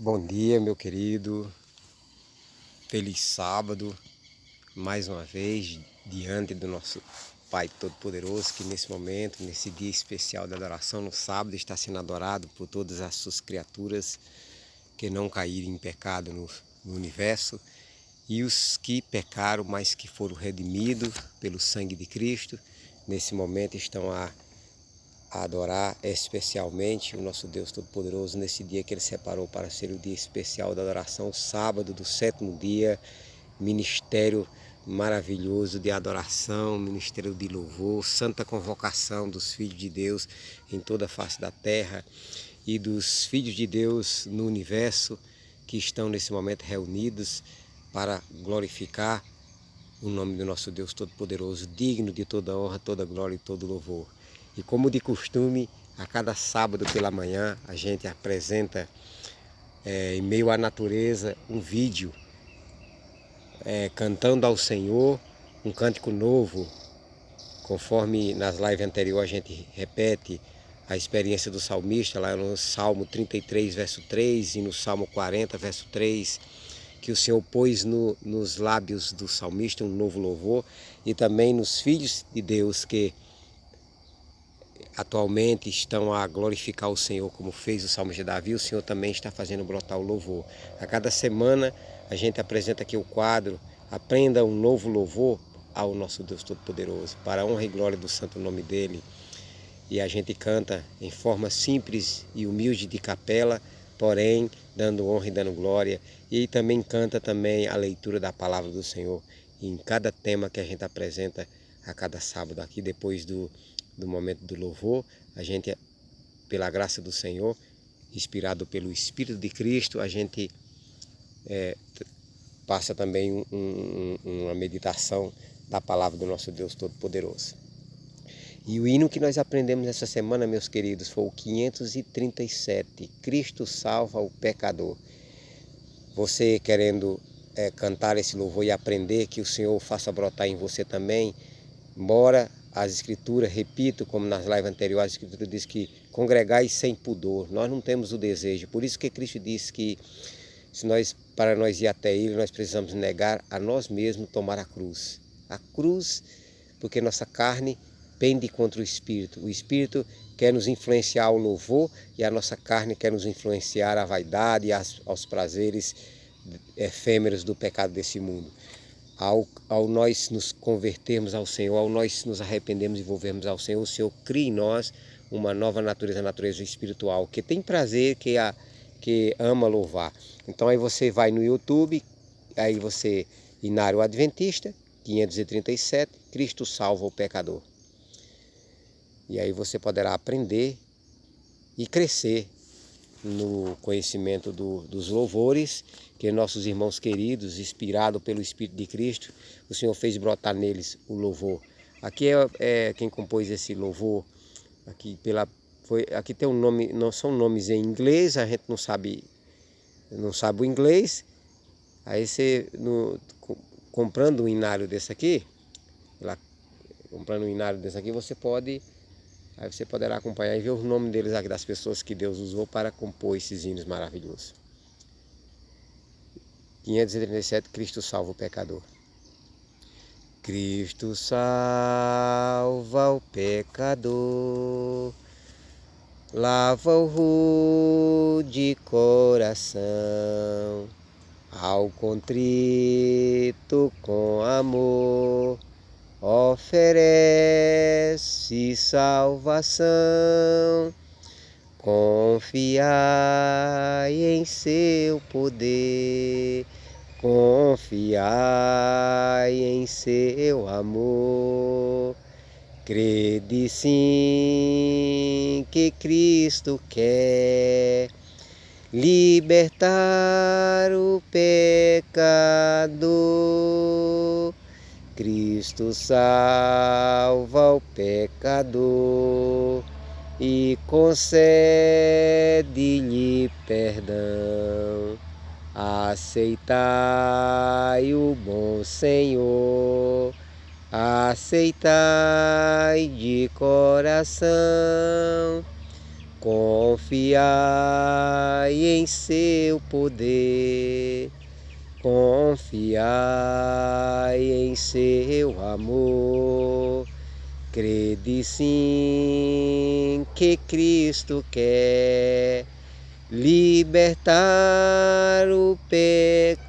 Bom dia, meu querido. Feliz sábado, mais uma vez, diante do nosso Pai Todo-Poderoso, que nesse momento, nesse dia especial da adoração, no sábado, está sendo adorado por todas as suas criaturas que não caíram em pecado no universo, e os que pecaram, mas que foram redimidos pelo sangue de Cristo, nesse momento estão a adorar especialmente o nosso Deus Todo-Poderoso nesse dia que Ele separou para ser o dia especial da adoração, sábado do 7º dia, ministério maravilhoso de adoração, ministério de louvor, santa convocação dos filhos de Deus em toda a face da terra e dos filhos de Deus no universo que estão nesse momento reunidos para glorificar o nome do nosso Deus Todo-Poderoso, digno de toda honra, toda glória e todo louvor. E como de costume, a cada sábado pela manhã, a gente apresenta, em meio à natureza, um vídeo cantando ao Senhor um cântico novo, conforme nas lives anteriores a gente repete a experiência do salmista, lá no Salmo 33, verso 3 e no Salmo 40, verso 3, que o Senhor pôs nos lábios do salmista um novo louvor, e também nos filhos de Deus que atualmente estão a glorificar o Senhor, como fez o salmista Davi, o Senhor também está fazendo brotar o louvor. A cada semana a gente apresenta aqui o quadro Aprenda um Novo Louvor ao nosso Deus Todo-Poderoso, para a honra e glória do santo nome dEle. E a gente canta em forma simples e humilde de capela, porém dando honra e dando glória. E também canta também a leitura da palavra do Senhor em cada tema que a gente apresenta a cada sábado aqui, depois do momento do louvor. A gente, pela graça do Senhor, inspirado pelo Espírito de Cristo, a gente passa também uma meditação da palavra do nosso Deus Todo-Poderoso. E o hino que nós aprendemos essa semana, meus queridos, foi o 537, Cristo salva o pecador. Você querendo cantar esse louvor e aprender, que o Senhor faça brotar em você também, embora as escrituras, repito, como nas lives anteriores, a escritura diz que congregais sem pudor, nós não temos o desejo, por isso que Cristo disse que para nós ir até Ele, nós precisamos negar a nós mesmos, tomar a cruz, porque nossa carne pende contra o Espírito quer nos influenciar ao louvor e a nossa carne quer nos influenciar à vaidade e aos prazeres efêmeros do pecado desse mundo. Ao nós nos convertermos ao Senhor, ao nós nos arrependermos e volvermos ao Senhor, o Senhor cria em nós uma nova natureza, a natureza espiritual, que tem prazer, que ama louvar. Então aí você vai no YouTube, aí você, Inário Adventista, 537, Cristo salva o pecador. E aí você poderá aprender e crescer no conhecimento dos louvores que nossos irmãos queridos, inspirados pelo Espírito de Cristo, o Senhor fez brotar neles o louvor. Aqui é quem compôs esse louvor, aqui tem um nome, não são nomes em inglês, a gente não sabe o inglês, aí você, comprando um inário desse aqui, aí você poderá acompanhar e ver os nomes deles aqui, das pessoas que Deus usou para compor esses hinos maravilhosos. 537, Cristo salva o pecador. Cristo salva o pecador, lava o rude coração, ao contrito com amor, oferece salvação. Confiai em seu poder, confiai em seu amor. Crede sim que Cristo quer libertar o pecador. Cristo salva o pecador e concede-lhe perdão. Aceitai o bom Senhor, aceitai de coração, Confiai em seu poder, confiai em seu amor. Crede sim que Cristo quer libertar o pecador.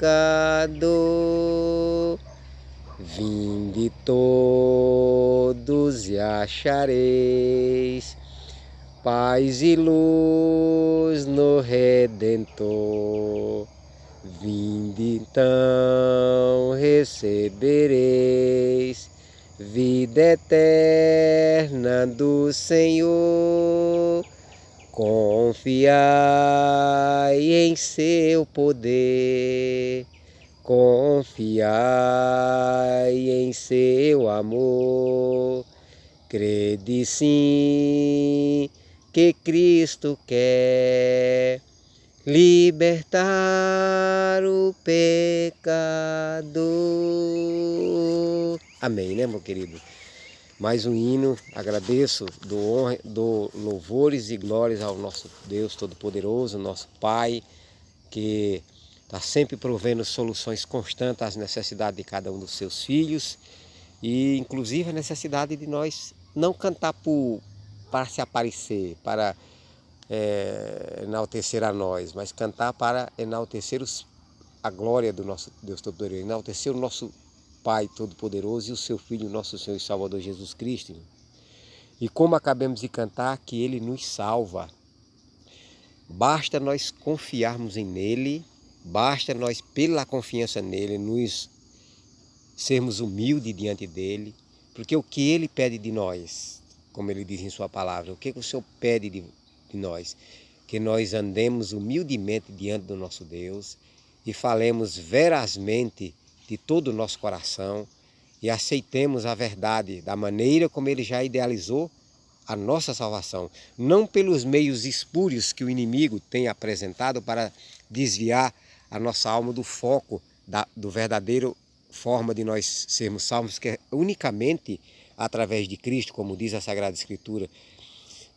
Vinde todos e achareis paz e luz no Redentor. Vinde então, recebereis vida eterna do Senhor. Confiai em seu poder, confiai em seu amor. Crede sim que Cristo quer libertar o pecador. Amém, né, meu querido? Mais um hino, agradeço, dou louvores e glórias ao nosso Deus Todo-Poderoso, nosso Pai, que está sempre provendo soluções constantes às necessidades de cada um dos seus filhos, e inclusive a necessidade de nós não cantar para se aparecer, para enaltecer a nós, mas cantar para enaltecer a glória do nosso Deus Todo-Poderoso, enaltecer o nosso Pai Todo-Poderoso e o seu Filho, nosso Senhor e Salvador Jesus Cristo. E como acabamos de cantar, que Ele nos salva. Basta nós confiarmos nele, basta nós, pela confiança nele, nos sermos humildes diante dele, porque o que ele pede de nós, como ele diz em sua palavra, o que o Senhor pede de nós? Que nós andemos humildemente diante do nosso Deus e falemos verazmente de todo o nosso coração e aceitemos a verdade da maneira como ele já idealizou a nossa salvação, não pelos meios espúrios que o inimigo tem apresentado para desviar a nossa alma do foco do verdadeiro forma de nós sermos salvos, que é unicamente através de Cristo, como diz a Sagrada Escritura.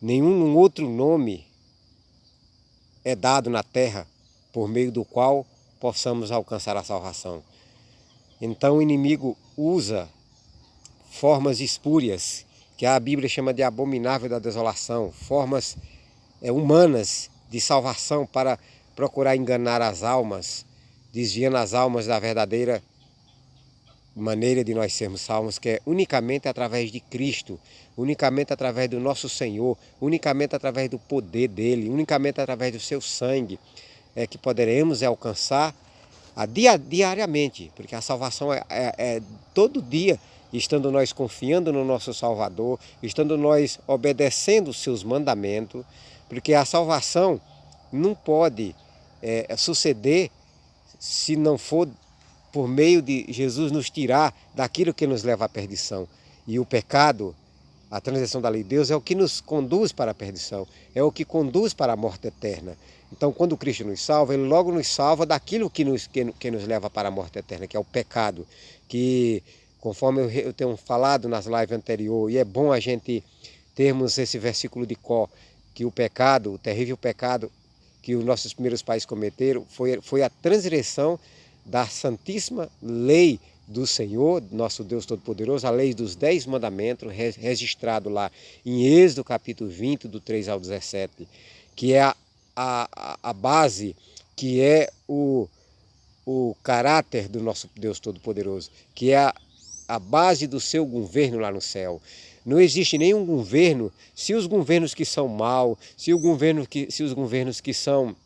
Nenhum outro nome é dado na terra por meio do qual possamos alcançar a salvação. Então o inimigo usa formas espúrias, que a Bíblia chama de abominável da desolação, formas humanas de salvação para procurar enganar as almas, desviando as almas da verdadeira maneira de nós sermos salvos, que é unicamente através de Cristo, unicamente através do nosso Senhor, unicamente através do poder dele, unicamente através do seu sangue, que poderemos alcançar diariamente, porque a salvação é todo dia, estando nós confiando no nosso Salvador, estando nós obedecendo os seus mandamentos, porque a salvação não pode suceder se não for por meio de Jesus nos tirar daquilo que nos leva à perdição. E o pecado, a transgressão da lei de Deus, é o que nos conduz para a perdição, é o que conduz para a morte eterna. Então, quando Cristo nos salva, Ele logo nos salva daquilo que nos leva para a morte eterna, que é o pecado, que, conforme eu tenho falado nas lives anteriores, e é bom a gente termos esse versículo de cor, que o pecado, o terrível pecado que os nossos primeiros pais cometeram, foi a transgressão da santíssima lei do Senhor, nosso Deus Todo-Poderoso, a lei dos 10 mandamentos, registrado lá em Êxodo capítulo 20, do 3 ao 17, que é a base, que é o caráter do nosso Deus Todo-Poderoso, que é a base do seu governo lá no céu. Não existe nenhum governo, se os governos que são maus, se os governos que são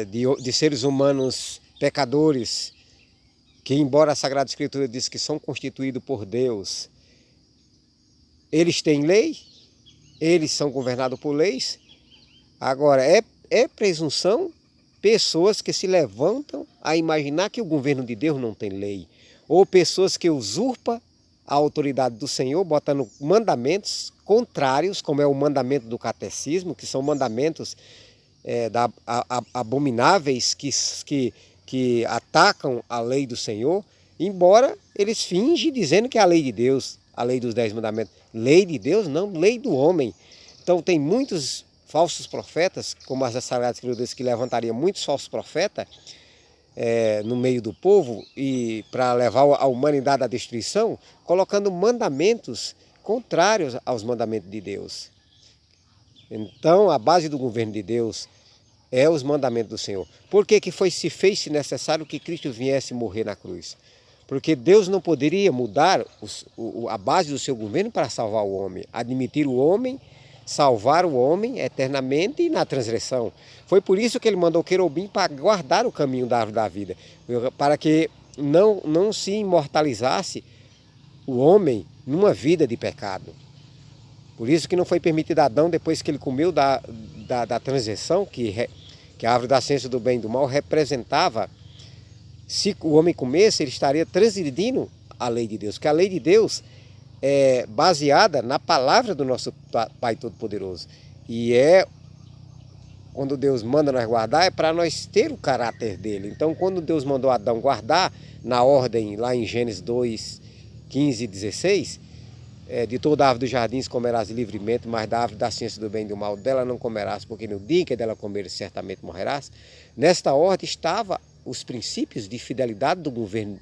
de seres humanos pecadores, que embora a Sagrada Escritura diz que são constituídos por Deus, eles têm lei, eles são governados por leis. Agora, é presunção pessoas que se levantam a imaginar que o governo de Deus não tem lei, ou pessoas que usurpam a autoridade do Senhor, botando mandamentos contrários, como é o mandamento do catecismo, que são mandamentos abomináveis que atacam a lei do Senhor, embora eles fingem dizendo que é a lei de Deus, a lei dos 10 mandamentos. Lei de Deus não, lei do homem. Então tem muitos falsos profetas, como as Sagradas Escrituras, que levantariam muitos falsos profetas no meio do povo e para levar a humanidade à destruição, colocando mandamentos contrários aos mandamentos de Deus. Então a base do governo de Deus é os mandamentos do Senhor. Por que se fez necessário que Cristo viesse morrer na cruz? Porque Deus não poderia mudar a base do seu governo para salvar o homem, admitir o homem, salvar o homem eternamente na transgressão. Foi por isso que ele mandou o querubim para guardar o caminho da árvore da vida, para que não se imortalizasse o homem numa vida de pecado. Por isso que não foi permitido a Adão, depois que ele comeu da transgressão, que a árvore da ciência do bem e do mal representava. Se o homem comesse, ele estaria transgredindo a lei de Deus, porque a lei de Deus é baseada na palavra do nosso Pai Todo-Poderoso. E quando Deus manda nós guardar, é para nós ter o caráter dele. Então, quando Deus mandou Adão guardar, na ordem, lá em Gênesis 2, 15 e 16, de toda árvore dos jardins comerás livremente, mas da árvore da ciência do bem e do mal dela não comerás, porque no dia que dela comeres certamente morrerás. Nesta ordem estava os princípios de fidelidade do governo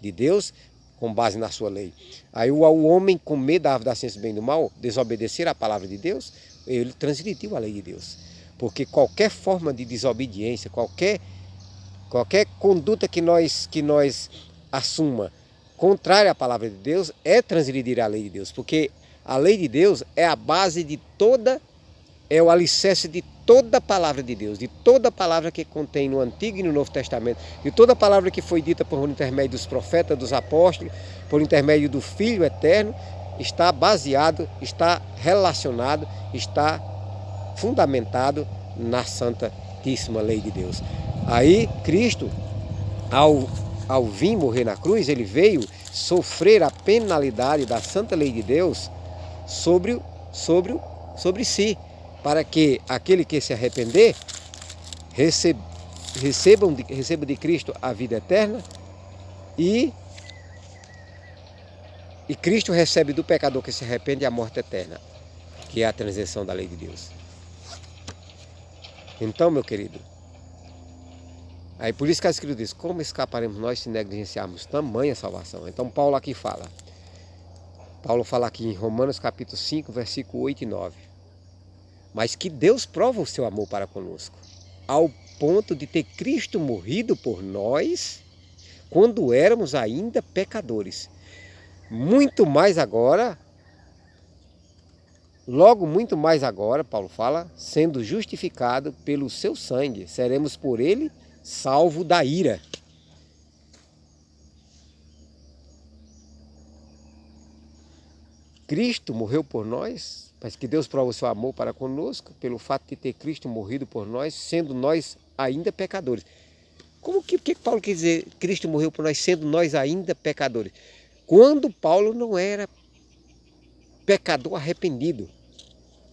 de Deus, com base na sua lei. Aí o homem comer da árvore da ciência do bem e do mal, desobedecer a palavra de Deus, ele transgrediu a lei de Deus. Porque qualquer forma de desobediência, qualquer conduta que nós assuma contrária à palavra de Deus, é transgredir a lei de Deus. Porque a lei de Deus é a base de é o alicerce de toda a palavra de Deus, de toda a palavra que contém no Antigo e no Novo Testamento, de toda a palavra que foi dita por intermédio dos profetas, dos apóstolos, por intermédio do Filho Eterno, está baseado, está relacionado, está fundamentado na santíssima lei de Deus. Aí Cristo, ao vir morrer na cruz, ele veio sofrer a penalidade da santa lei de Deus sobre si, para que aquele que se arrepender receba de Cristo a vida eterna e Cristo recebe do pecador que se arrepende a morte eterna, que é a transgressão da lei de Deus. Então, meu querido, aí por isso que a Escritura diz, como escaparemos nós se negligenciarmos tamanha salvação? Então Paulo fala aqui em Romanos capítulo 5, versículo 8 e 9. Mas que Deus prova o seu amor para conosco, ao ponto de ter Cristo morrido por nós, quando éramos ainda pecadores. Muito mais agora, logo muito mais agora, Paulo fala, sendo justificado pelo seu sangue, seremos por ele salvo da ira. Cristo morreu por nós, mas que Deus prova o seu amor para conosco, pelo fato de ter Cristo morrido por nós, sendo nós ainda pecadores. O que Paulo quer dizer? Cristo morreu por nós, sendo nós ainda pecadores. Quando Paulo não era pecador arrependido,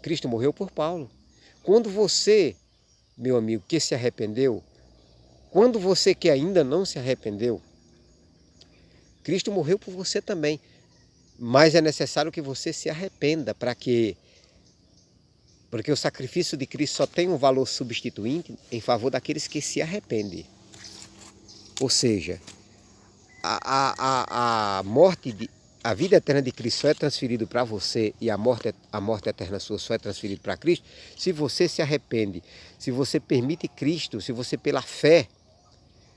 Cristo morreu por Paulo. Quando você, meu amigo, que se arrependeu, quando você que ainda não se arrependeu, Cristo morreu por você também. Mas é necessário que você se arrependa porque o sacrifício de Cristo só tem um valor substituinte em favor daqueles que se arrependem. Ou seja, a vida eterna de Cristo só é transferida para você e a morte eterna sua só é transferida para Cristo se você se arrepende, se você permite Cristo, se você pela fé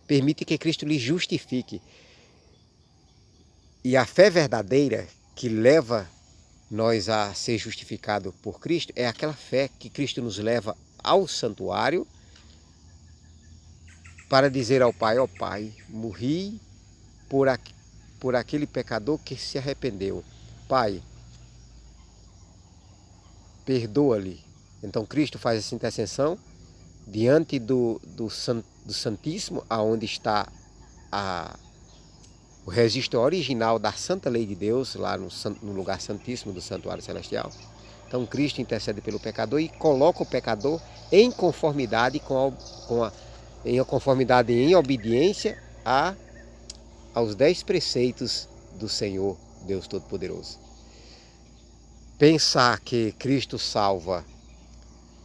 permite que Cristo lhe justifique. E a fé verdadeira que leva nós a ser justificado por Cristo é aquela fé que Cristo nos leva ao santuário para dizer ao Pai, ó Pai, morri por aquele pecador que se arrependeu. Pai, perdoa-lhe. Então Cristo faz essa intercessão diante do Santíssimo, aonde está o registro original da Santa Lei de Deus, lá no lugar santíssimo do Santuário Celestial. Então Cristo intercede pelo pecador e coloca o pecador em conformidade em obediência aos 10 preceitos do Senhor, Deus Todo-Poderoso. Pensar que Cristo salva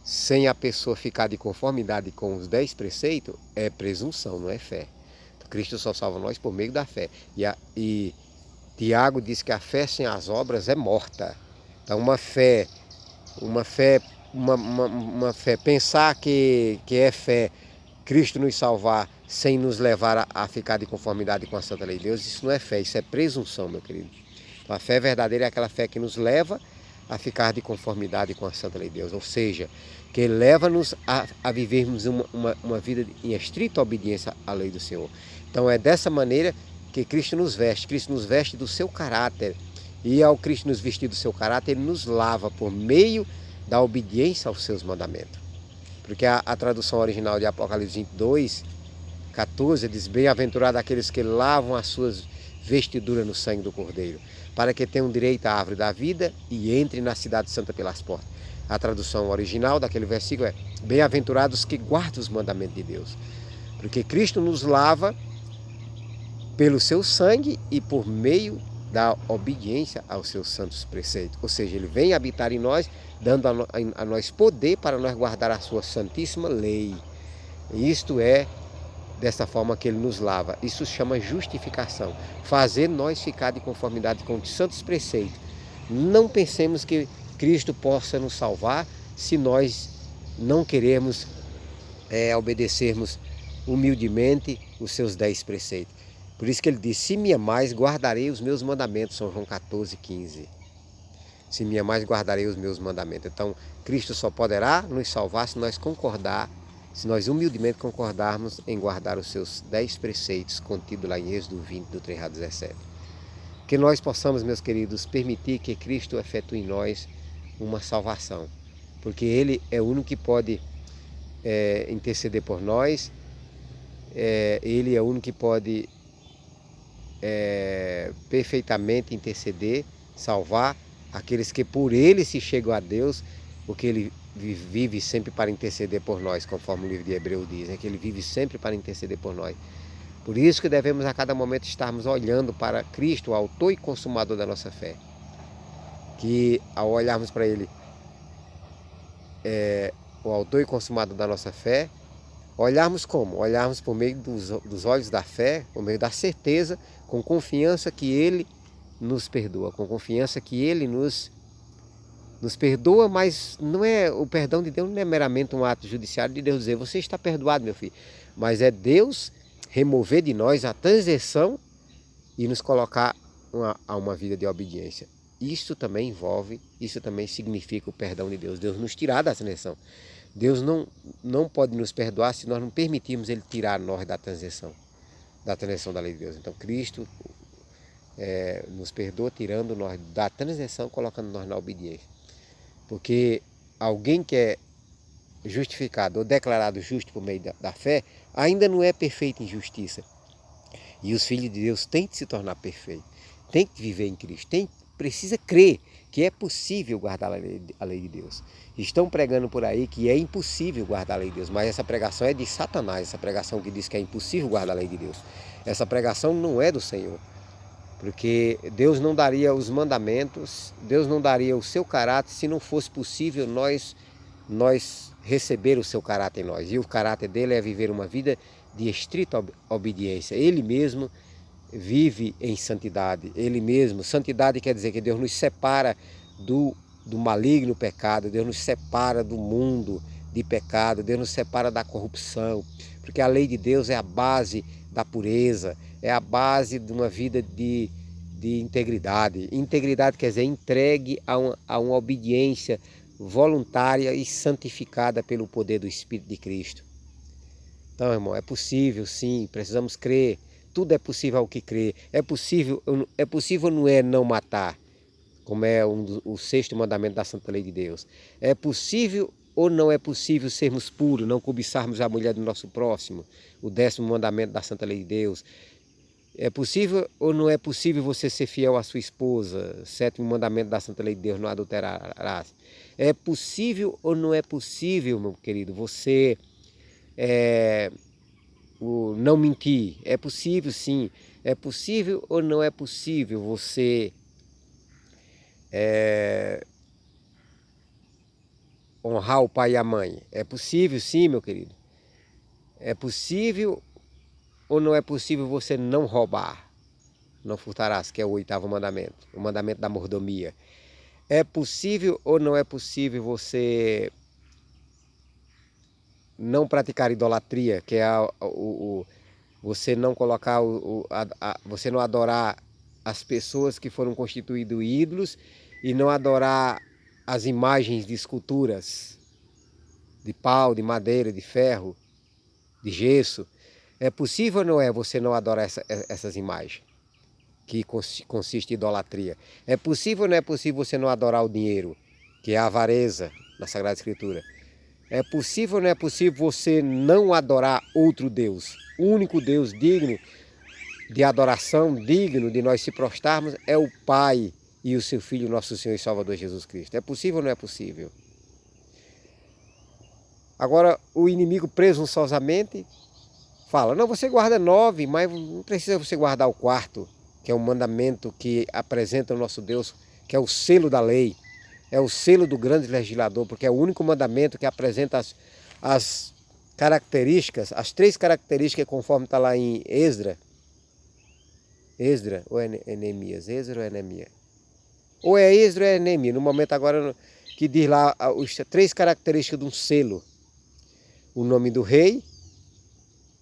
sem a pessoa ficar de conformidade com os 10 preceitos é presunção, não é fé. Cristo só salva nós por meio da fé. E Tiago diz que a fé sem as obras é morta. Então uma fé, pensar que é fé, Cristo nos salvar sem nos levar a ficar de conformidade com a Santa Lei de Deus, isso não é fé, isso é presunção, meu querido. Então a fé verdadeira é aquela fé que nos leva a ficar de conformidade com a Santa Lei de Deus, ou seja, que leva-nos a vivermos uma vida em estrita obediência à lei do Senhor. Então é dessa maneira que Cristo nos veste do seu caráter, e ao Cristo nos vestir do seu caráter, Ele nos lava por meio da obediência aos seus mandamentos. Porque a tradução original de Apocalipse 22, 14, diz: bem-aventurado aqueles que lavam as suas vestiduras no sangue do Cordeiro, para que tenham direito à árvore da vida e entrem na cidade santa pelas portas. A tradução original daquele versículo é: bem-aventurados que guardam os mandamentos de Deus. Porque Cristo nos lava pelo seu sangue e por meio da obediência aos seus santos preceitos. Ou seja, Ele vem habitar em nós, dando a nós poder para nós guardar a sua santíssima lei. Isto é dessa forma que Ele nos lava. Isso se chama justificação. Fazer nós ficar de conformidade com os santos preceitos. Não pensemos que Cristo possa nos salvar se nós não queremos obedecermos humildemente os seus 10 preceitos. Por isso que Ele diz: se me amais, guardarei os meus mandamentos. São João 14, 15. Se me amais, guardarei os meus mandamentos. Então, Cristo só poderá nos salvar se nós humildemente concordarmos em guardar os seus 10 preceitos contidos lá em Êxodo 20, do 3 a 17. Que nós possamos, meus queridos, permitir que Cristo efetue em nós uma salvação. Porque Ele é o único que pode interceder por nós. Ele é o único que pode perfeitamente interceder, salvar aqueles que por Ele se chegam a Deus, porque Ele vive sempre para interceder por nós, conforme o livro de Hebreus diz, que Ele vive sempre para interceder por nós. Por isso que devemos a cada momento estarmos olhando para Cristo, o autor e consumador da nossa fé. Que ao olharmos para Ele, o autor e consumador da nossa fé, olharmos como? Olharmos por meio dos olhos da fé, por meio da certeza, com confiança que Ele nos perdoa, com confiança que Ele nos perdoa, mas não é, o perdão de Deus não é meramente um ato judiciário de Deus dizer: você está perdoado, meu filho, mas é Deus remover de nós a transgressão e nos colocar a uma vida de obediência. Isso também significa o perdão de Deus, Deus nos tirar da transgressão. Deus não pode nos perdoar se nós não permitirmos Ele tirar nós da transgressão da lei de Deus. Então Cristo nos perdoa tirando nós da transgressão, colocando nós na obediência. Porque alguém que é justificado ou declarado justo por meio da fé, ainda não é perfeito em justiça. E os filhos de Deus têm que se tornar perfeitos, têm que viver em Cristo, precisa crer que é possível guardar a lei de Deus. Estão pregando por aí que é impossível guardar a lei de Deus, mas essa pregação é de Satanás, essa pregação que diz que é impossível guardar a lei de Deus. Essa pregação não é do Senhor, porque Deus não daria os mandamentos, Deus não daria o seu caráter se não fosse possível nós receber o seu caráter em nós. E o caráter dele é viver uma vida de estrita obediência. Ele mesmo vive em santidade. Ele mesmo, santidade quer dizer que Deus nos separa do maligno pecado, Deus nos separa do mundo de pecado, Deus nos separa da corrupção, porque a lei de Deus é a base da pureza, é a base de uma vida de integridade. Integridade quer dizer entregue a uma obediência voluntária e santificada pelo poder do Espírito de Cristo. Então, irmão, é possível sim, precisamos crer. Tudo é possível ao que crê. É possível não é não matar, como é o 6º mandamento da Santa Lei de Deus. É possível ou não é possível sermos puros, não cobiçarmos a mulher do nosso próximo, o 10º mandamento da Santa Lei de Deus. É possível ou não é possível você ser fiel à sua esposa, 7º mandamento da Santa Lei de Deus, não adulterarás. É possível ou não é possível, meu querido, você não mentir? É possível sim. É possível ou não é possível você honrar o pai e a mãe? É possível sim, meu querido. É possível ou não é possível você não roubar? Não furtarás, que é o 8º mandamento, o mandamento da mordomia. É possível ou não é possível você não praticar idolatria, que é você não colocar, você não adorar as pessoas que foram constituídas ídolos e não adorar as imagens de esculturas, de pau, de madeira, de ferro, de gesso? É possível ou não é você não adorar essas imagens, que consiste em idolatria? É possível ou não é possível você não adorar o dinheiro, que é a avareza na Sagrada Escritura? É possível ou não é possível você não adorar outro Deus? O único Deus digno de adoração, digno de nós se prostrarmos, é o Pai e o seu Filho, nosso Senhor e Salvador Jesus Cristo. É possível ou não é possível? Agora, o inimigo presunçosamente fala, não, você guarda 9, mas não precisa você guardar o 4º, que é um mandamento que apresenta o nosso Deus, que é o selo da lei. É o selo do grande legislador, porque é o único mandamento que apresenta as características, as 3 características conforme está lá em Esdra ou é Neemias? Esdra ou é Neemias? Ou é Esdra ou é Neemias, no momento agora que diz lá as 3 características de um selo. O nome do rei,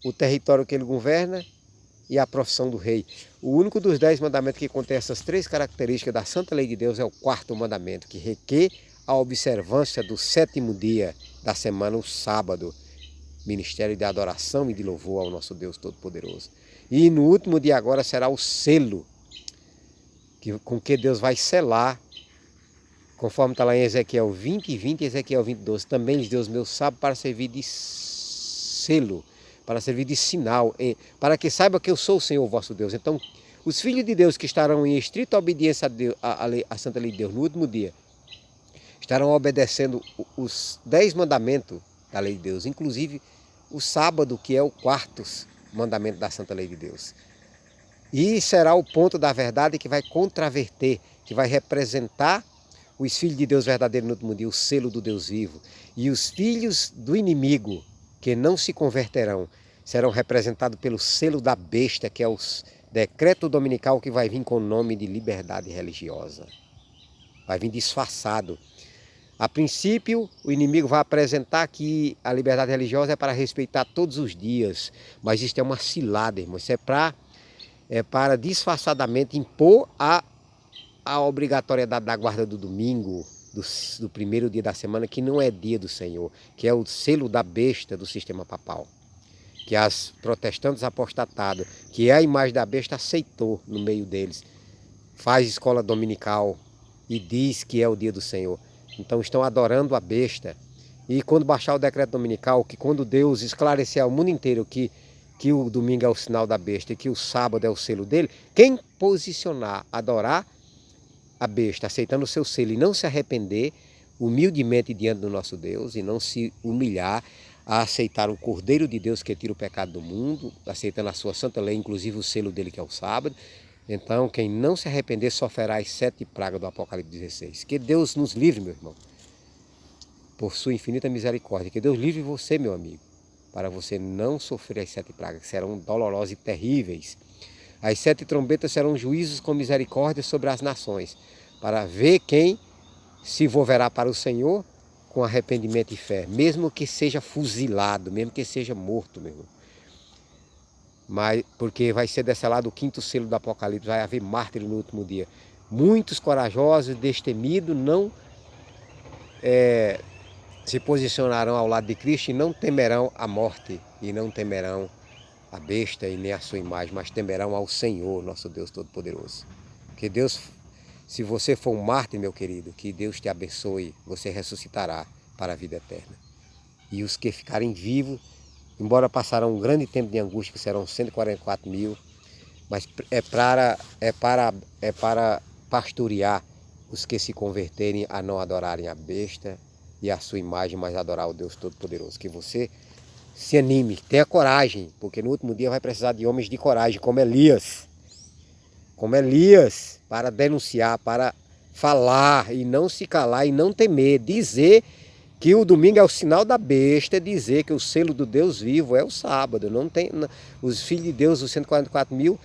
o território que ele governa e a profissão do rei. O único dos 10 mandamentos que contém essas 3 características da Santa Lei de Deus é o 4º mandamento, que requer a observância do 7º dia da semana, o sábado, ministério de adoração e de louvor ao nosso Deus Todo-Poderoso. E no último dia agora será o selo, com que Deus vai selar, conforme está lá em Ezequiel 20 e 20 e Ezequiel 20, 12. Também lhes deu os meus sábados para servir de selo, para servir de sinal, para que saiba que eu sou o Senhor vosso Deus. Então, os filhos de Deus que estarão em estrita obediência à Santa Lei de Deus no último dia, estarão obedecendo os 10 mandamentos da Lei de Deus, inclusive o sábado, que é o 4º mandamento da Santa Lei de Deus. E será o ponto da verdade que vai contraverter, que vai representar os filhos de Deus verdadeiro no último dia, o selo do Deus vivo. E os filhos do inimigo, que não se converterão, serão representados pelo selo da besta, que é o decreto dominical que vai vir com o nome de liberdade religiosa. Vai vir disfarçado. A princípio, o inimigo vai apresentar que a liberdade religiosa é para respeitar todos os dias, mas isso é uma cilada, irmão. Isso é para disfarçadamente impor a obrigatoriedade da guarda do domingo, do primeiro dia da semana, que não é dia do Senhor, que é o selo da besta do sistema papal, que as protestantes apostatadas, que é a imagem da besta, aceitou no meio deles, faz escola dominical e diz que é o dia do Senhor. Então estão adorando a besta. E quando baixar o decreto dominical, que quando Deus esclarecer ao mundo inteiro que o domingo é o sinal da besta e que o sábado é o selo dele, quem posicionar, adorar a besta, aceitando o seu selo e não se arrepender humildemente diante do nosso Deus e não se humilhar a aceitar o Cordeiro de Deus que tira o pecado do mundo, aceitando a sua santa lei, inclusive o selo dele que é o sábado, então quem não se arrepender sofrerá as 7 pragas do Apocalipse 16. Que Deus nos livre, meu irmão, por sua infinita misericórdia. Que Deus livre você, meu amigo, para você não sofrer as 7 pragas, que serão dolorosas e terríveis. As 7 trombetas serão juízos com misericórdia sobre as nações, para ver quem se volverá para o Senhor com arrependimento e fé, mesmo que seja fuzilado, mesmo que seja morto, meu irmão. Mas, porque vai ser descelado o 5º selo do Apocalipse, vai haver mártires no último dia. Muitos corajosos, destemidos, não se posicionarão ao lado de Cristo e não temerão a morte, e não temerão a besta e nem a sua imagem, mas temerão ao Senhor, nosso Deus Todo-Poderoso. Que Deus, se você for um mártir, meu querido, que Deus te abençoe, você ressuscitará para a vida eterna. E os que ficarem vivos, embora passarão um grande tempo de angústia, que serão 144 mil, mas é para pastorear os que se converterem a não adorarem a besta e a sua imagem, mas adorar o Deus Todo-Poderoso. Que você se anime, tenha coragem, porque no último dia vai precisar de homens de coragem, como Elias, para denunciar, para falar e não se calar e não temer, dizer Que o domingo é o sinal da besta, dizer que o selo do Deus vivo é o sábado. Não tem, os filhos de Deus, os 144 mil,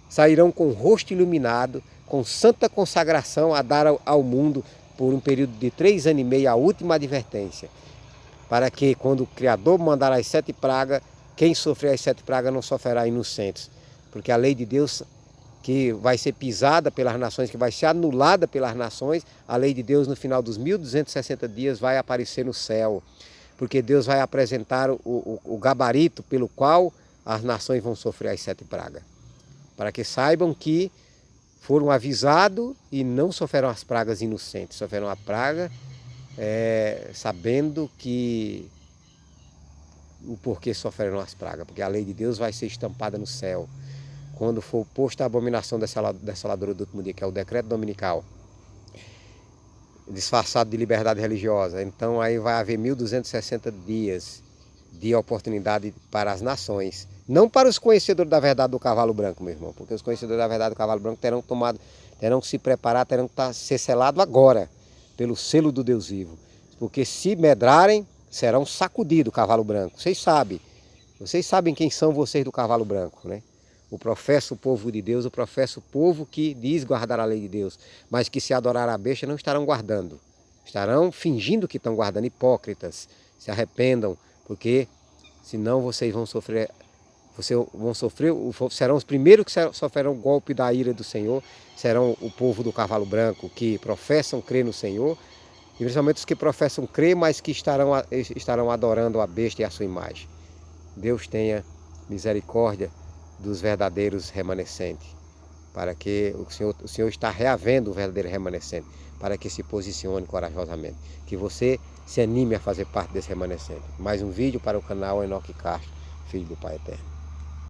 sairão com o rosto iluminado, com santa consagração a dar ao mundo por um período de 3 anos e meio a última advertência. Para que quando o Criador mandar as 7 pragas, quem sofrer as 7 pragas não sofrerá inocentes. Porque a lei de Deus que vai ser pisada pelas nações, que vai ser anulada pelas nações, a lei de Deus no final dos 1260 dias vai aparecer no céu, porque Deus vai apresentar o gabarito pelo qual as nações vão sofrer as 7 pragas, para que saibam que foram avisados e não sofreram as pragas inocentes, sofreram a praga sabendo que o porquê sofreram as pragas, porque a lei de Deus vai ser estampada no céu. Quando for posta a abominação desoladora do último dia, que é o decreto dominical, disfarçado de liberdade religiosa, então aí vai haver 1260 dias de oportunidade para as nações, não para os conhecedores da verdade do cavalo branco, meu irmão, porque os conhecedores da verdade do cavalo branco terão que se preparar, terão que ser selados agora, pelo selo do Deus vivo, porque se medrarem, serão sacudidos o cavalo branco. Vocês sabem quem são vocês do cavalo branco, né? O professa o povo de Deus, o professa o povo que diz guardar a lei de Deus, mas que se adorar a besta não estarão guardando. Estarão fingindo que estão guardando, hipócritas. Se arrependam, porque senão vocês vão sofrer, serão os primeiros que sofrerão o golpe da ira do Senhor, serão o povo do cavalo branco, que professam crer no Senhor, e principalmente os que professam crer, mas que estarão adorando a besta e a sua imagem. Deus tenha misericórdia dos verdadeiros remanescentes, para que o Senhor está reavendo o verdadeiro remanescente, para que se posicione corajosamente, que você se anime a fazer parte desse remanescente. Mais um vídeo para o canal Enoque Castro, Filho do Pai Eterno.